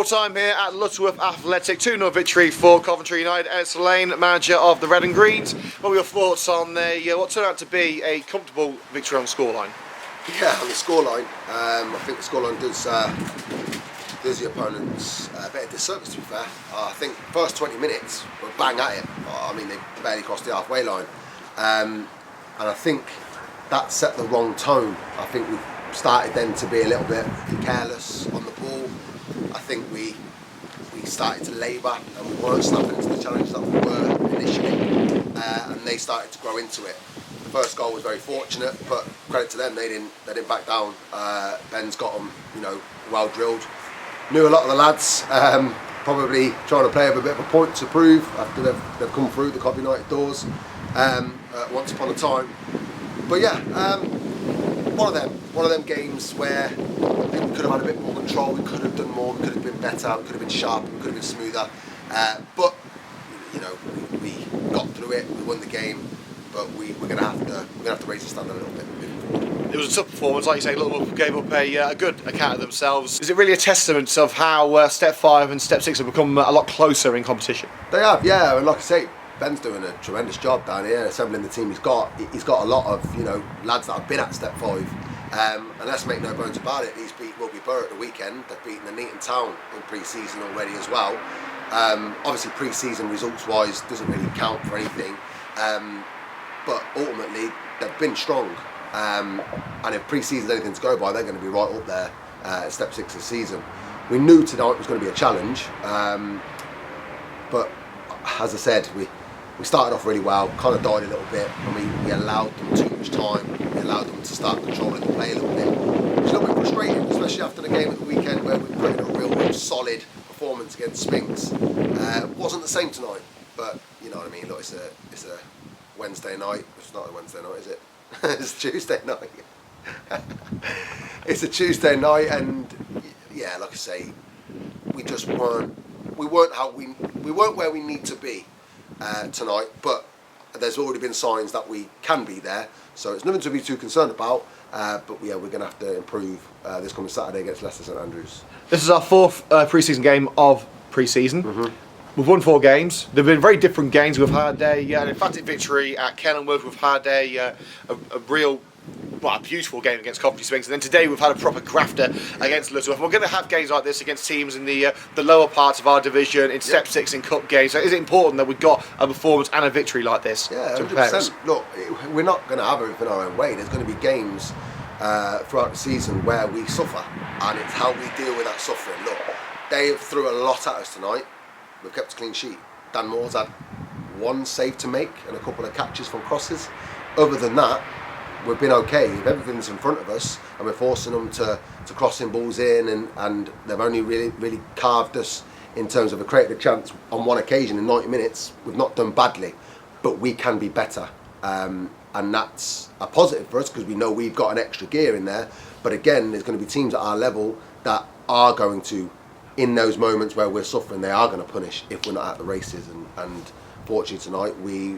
Full time here at Lutterworth Athletic, 2-0 victory for Coventry United. Ellis Alleyne, manager of the Red and Greens. What were your thoughts on what turned out to be a comfortable victory on the scoreline? Yeah, on the scoreline, I think the scoreline does the opponents a bit of disservice, to be fair. I think first 20 minutes were bang at it. I mean, they barely crossed the halfway line. And I think that set the wrong tone. I think we started then to be a little bit careless on the ball. I think we started to labour and we weren't snapping into the challenge that we were initially, and they started to grow into it. The first goal was very fortunate, but credit to them, they didn't back down. Ben's got them, well drilled. Knew a lot of the lads, probably trying to play with a bit of a point to prove after they've come through the Coventry United doors once upon a time. But yeah, one of them games where I think we could have had a bit more control. We could have done more. We could have been better. We could have been sharper. We could have been smoother. But we got through it. We won the game. But we're gonna have to raise the standard a little bit moving forward. It was a tough performance, like you say. Lutterworth gave up a good account of themselves. Is it really a testament of how Step 5 and Step 6 have become a lot closer in competition? They have, yeah. And like I say, Ben's doing a tremendous job down here assembling the team he's got. He's got a lot of lads that have been at Step 5. And let's make no bones about it, he's beat Rugby Borough at the weekend. They've beaten the Neaton Town in pre-season already as well. Obviously pre-season results-wise doesn't really count for anything. But ultimately, they've been strong. And if pre-season's anything to go by, they're going to be right up there at Step 6 of the season. We knew tonight was going to be a challenge. But as I said, we started off really well, kind of died a little bit, and we allowed them too much time. We allowed them to start controlling the play a little bit, which is a little bit frustrating, especially after the game at the weekend where we put in a real solid performance against Spinks. It wasn't the same tonight, but you know what I mean. Look, it's a Wednesday night. It's not a Wednesday night, is it? It's Tuesday night. It's a Tuesday night, and yeah, like I say, we just weren't where we need to be tonight, but there's already been signs that we can be there, so it's nothing to be too concerned about. But yeah, we're going to have to improve this coming Saturday against Leicester St Andrews. This is our fourth pre-season game of pre-season. Mm-hmm. We've won 4 games. They've been very different games. We've had an emphatic victory at Kenilworth. We've had a real, a beautiful game against Coventry Spinks, and then today we've had a proper grafter against Lutterworth. We're going to have games like this against teams in the lower parts of our division, in Step 6 in cup games. So is it important that we've got a performance and a victory like this? Yeah, to prepare us? 100%. Look, we're not going to have everything our own way. There's going to be games throughout the season where we suffer, and it's how we deal with that suffering. Look, they threw a lot at us tonight. We've kept a clean sheet. Dan Moore's had 1 save to make and a couple of catches from crosses. Other than that, we've been okay. If everything's in front of us and we're forcing them to crossing balls in, and they've only really carved us in terms of a created a chance on 1 occasion in 90 minutes, we've not done badly, but we can be better. And that's a positive for us because we know we've got an extra gear in there. But again, there's going to be teams at our level that are going to, in those moments where we're suffering, they are going to punish if we're not at the races. And fortunately tonight we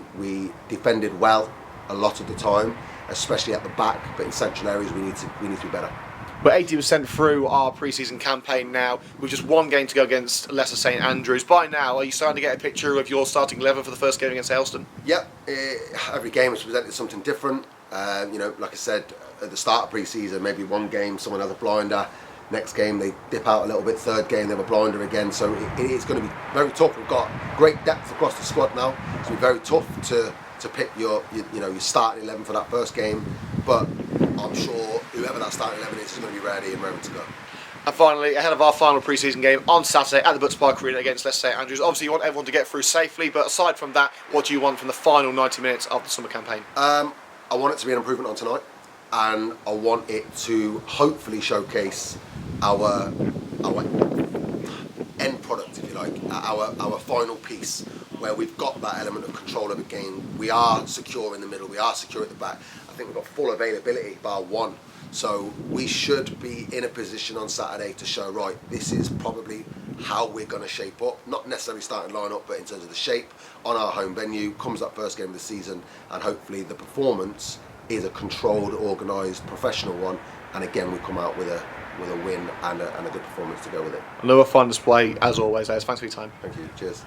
defended well a lot of the time, especially at the back, but in central areas we need to be better. We're 80% through our pre-season campaign now, with just 1 game to go against Leicester St Andrews. By now, are you starting to get a picture of your starting 11 for the first game against Helston? Yep, every game has presented something different. Like I said, at the start of pre-season, maybe 1 game someone has a blinder, next game they dip out a little bit, third game they have a blinder again, so it is going to be very tough. We've got great depth across the squad now. It's going to be very tough to pick your starting 11 for that first game, but I'm sure whoever that starting 11 is going to be ready and ready to go. And finally, ahead of our final pre-season game on Saturday at the Butts Park Arena against Leicester St Andrews, obviously you want everyone to get through safely, but aside from that, what do you want from the final 90 minutes of the summer campaign? I want it to be an improvement on tonight, and I want it to hopefully showcase our end product, if you like, our final piece, where we've got that element of control of the game. We are secure in the middle, we are secure at the back. I think we've got full availability bar 1, so we should be in a position on Saturday to show, right, this is probably how we're going to shape up, not necessarily starting line up, but in terms of the shape on our home venue. Comes that first game of the season, and hopefully the performance is a controlled, organised, professional one, and again we come out with with a win and a good performance to go with it. Another fun display as always, Les. Thanks for your time. Thank you. Cheers.